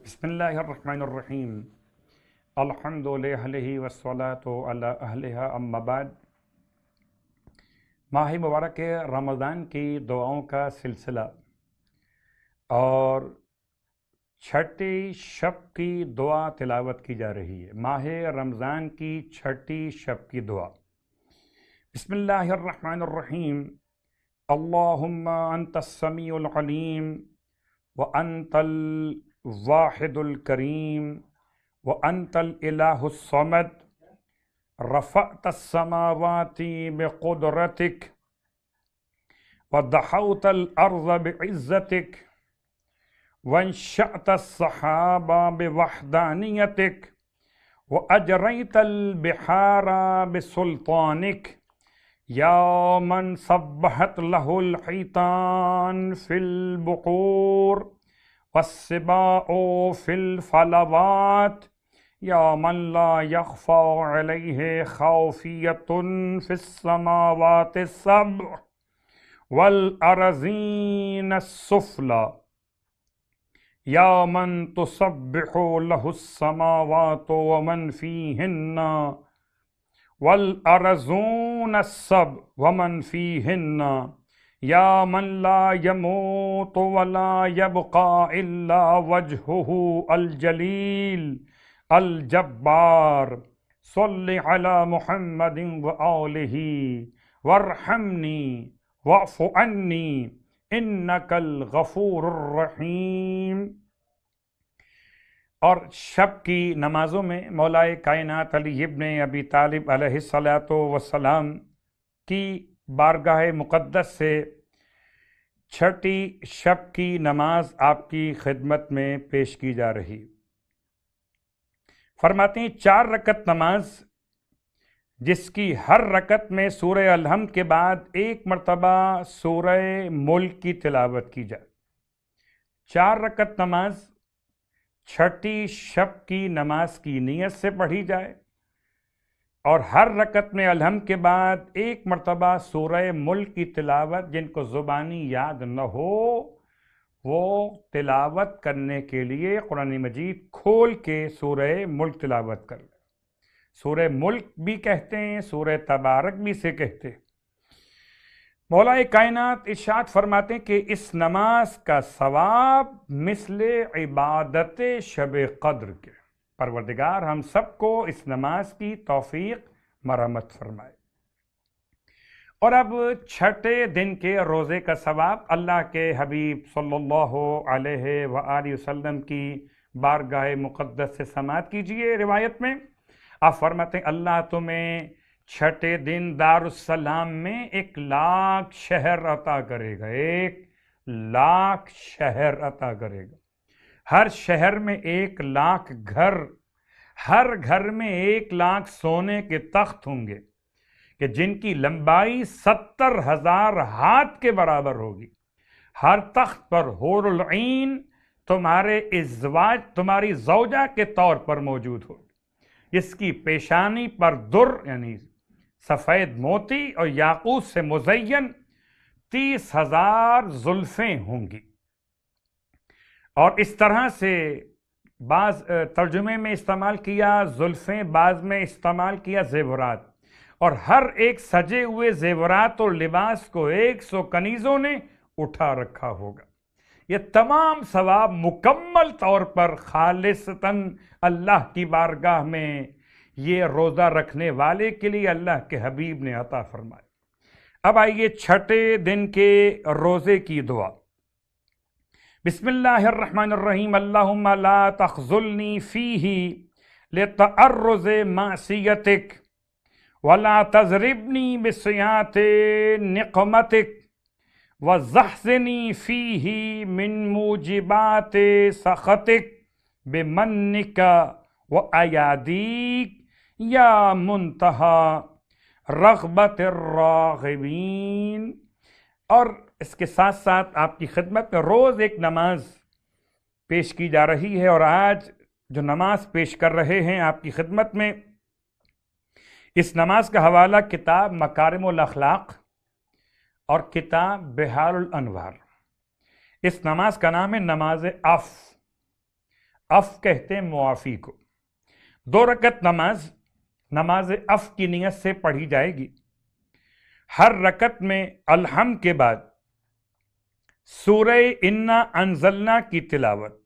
بسم اللہ الرحمن الرحیم الحمد للہ والصلاۃ علی اہلہا اما بعد۔ ماہ مبارک رمضان کی دعاؤں کا سلسلہ اور چھٹی شب کی دعا تلاوت کی جا رہی ہے۔ ماہ رمضان کی چھٹی شب کی دعا۔ بسم اللہ الرحمن الرحیم۔ اللہم انت السمیع العلیم وانت الواحد الکریم وانت الالہ الصمد رفعت السماوات بقدرتک ودحوت الارض بعزتک وانشأت السحاب بوحدانیتک واجریت البحار بسلطانک یا من سبحت له الحیتان فی البحور والسباع فی الفلوات یا من لا یخفى علیہ خافیۃ فی السماوات السبع والارضین السفلی یا من تسبح له السماوات ومن فیہن والارضون السبع ومن فیہن یا من لا يموت ولا يبقى الا وجهه الجلیل الجبار صل على محمد وآلہ وارحمنی واعف عنی انک الغفور الرحیم۔ اور شب کی نمازوں میں مولائے کائنات علی ابن ابی طالب علیہ الصلاۃ والسلام کی بارگاہ مقدس سے چھٹی شب کی نماز آپ کی خدمت میں پیش کی جا رہی۔ فرماتے ہیں 4 رکعت نماز جس کی ہر رکعت میں سورہ الحمد کے بعد 1 مرتبہ سورہ ملک کی تلاوت کی جائے۔ 4 رکعت نماز چھٹی شب کی نماز کی نیت سے پڑھی جائے اور ہر رکعت میں الحمد کے بعد 1 مرتبہ سورہ ملک کی تلاوت، جن کو زبانی یاد نہ ہو وہ تلاوت کرنے کے لیے قرآن مجید کھول کے سورہ ملک تلاوت کر لیں۔ سورہ ملک بھی کہتے ہیں، سورہ تبارک بھی سے کہتے ہیں۔ مولا کائنات ارشاد فرماتے ہیں کہ اس نماز کا ثواب مثل عبادت شب قدر کے۔ پروردگار ہم سب کو اس نماز کی توفیق مرحمت فرمائے۔ اور اب چھٹے دن کے روزے کا ثواب اللہ کے حبیب صلی اللہ علیہ وآلہ وسلم کی بارگاہ مقدس سے سماعت کیجئے۔ روایت میں آپ فرماتے ہیں اللہ تمہیں چھٹے دن دارالسلام میں 1,00,000 شہر عطا کرے گا، 1,00,000 شہر عطا کرے گا۔ ہر شہر میں 1,00,000 گھر، ہر گھر میں 1,00,000 سونے کے تخت ہوں گے کہ جن کی لمبائی 70,000 ہاتھ کے برابر ہوگی۔ ہر تخت پر حور العین تمہارے ازواج، تمہاری زوجہ کے طور پر موجود ہوگی، جس کی پیشانی پر در یعنی سفید موتی اور یاقوت سے مزین 30,000 زلفیں ہوں گی۔ اور اس طرح سے بعض ترجمے میں استعمال کیا زلفیں، بعض میں استعمال کیا زیورات، اور ہر ایک سجے ہوئے زیورات اور لباس کو 100 کنیزوں نے اٹھا رکھا ہوگا۔ یہ تمام ثواب مکمل طور پر خالصتاً اللہ کی بارگاہ میں یہ روزہ رکھنے والے کے لیے اللہ کے حبیب نے عطا فرمائے۔ اب آئیے چھٹے دن کے روزے کی دعا۔ بسم اللہ الرحمن الرحیم۔ اللہم لا تخذلنی فیہ لتعرض معصیتک ولا تضربنی بسیئات نقمتک وزحزنی فیہ من موجبات سخطک بمنک وایادیک یا منتہا رغبت الراغبین۔ اور اس کے ساتھ ساتھ آپ کی خدمت میں روز ایک نماز پیش کی جا رہی ہے، اور آج جو نماز پیش کر رہے ہیں آپ کی خدمت میں، اس نماز کا حوالہ کتاب مکارم الاخلاق اور کتاب بحار الانوار۔ اس نماز کا نام ہے نماز عفو۔ اف کہتے ہیں معافی کو. 2 رکعت نماز اف کی نیت سے پڑھی جائے گی. ہر رکعت میں الحمد کے بعد سورہ انا انزلنا کی تلاوت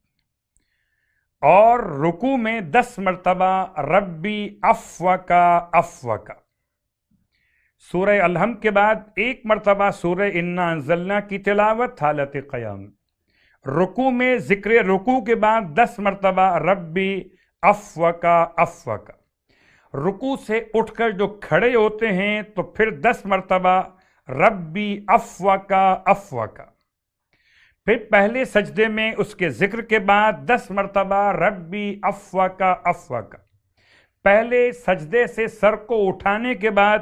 اور رکوع میں 10 مرتبہ ربی افوکا افوکا. سورہ الحمد کے بعد 1 مرتبہ سورہ انا انزلنا کی تلاوت حالت قیام. رکوع میں ذکر رکوع کے بعد 10 مرتبہ ربی افوکا افوکا. رکوع سے اٹھ کر جو کھڑے ہوتے ہیں تو پھر 10 مرتبہ ربی افوکا افوکا. پھر پہلے سجدے میں اس کے ذکر کے بعد 10 مرتبہ ربی افوکا افوکا. پہلے سجدے سے سر کو اٹھانے کے بعد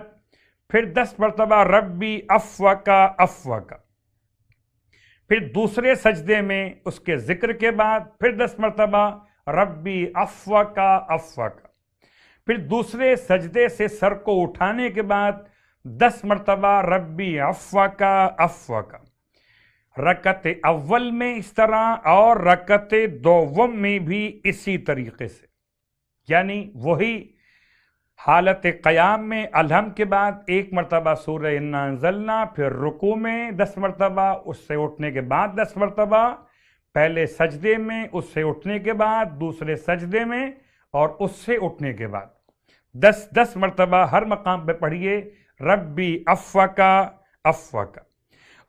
پھر 10 مرتبہ ربی افوکا افوکا. پھر دوسرے سجدے میں اس کے ذکر کے بعد پھر 10 مرتبہ ربی افوکا افوکا. پھر دوسرے سجدے سے سر کو اٹھانے کے بعد 10 مرتبہ ربی افوکا افوکا. رکعت اول میں اس طرح اور رکعت دوم میں بھی اسی طریقے سے، یعنی وہی حالت قیام میں الحمد کے بعد 1 مرتبہ سورہ انا انزلنا، پھر رکوع میں 10 مرتبہ، اس سے اٹھنے کے بعد 10 مرتبہ، پہلے سجدے میں، اس سے اٹھنے کے بعد دوسرے سجدے میں، اور اس سے اٹھنے کے بعد 10 مرتبہ ہر مقام پہ پڑھیے ربی افوکا افوکا.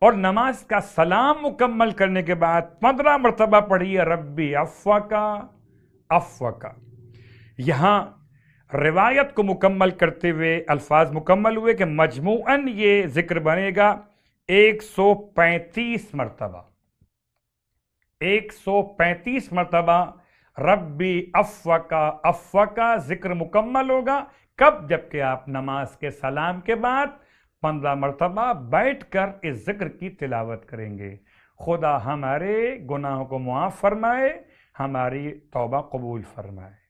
اور نماز کا سلام مکمل کرنے کے بعد 15 مرتبہ پڑھیے ربی افوکا افوکا. یہاں روایت کو مکمل کرتے ہوئے الفاظ مکمل ہوئے کہ مجموعاً یہ ذکر بنے گا 135 مرتبہ. 135 مرتبہ ربی افوکا افوکا ذکر مکمل ہوگا. کب؟ جبکہ آپ نماز کے سلام کے بعد 15 مرتبہ بیٹھ کر اس ذکر کی تلاوت کریں گے. خدا ہمارے گناہوں کو معاف فرمائے، ہماری توبہ قبول فرمائے.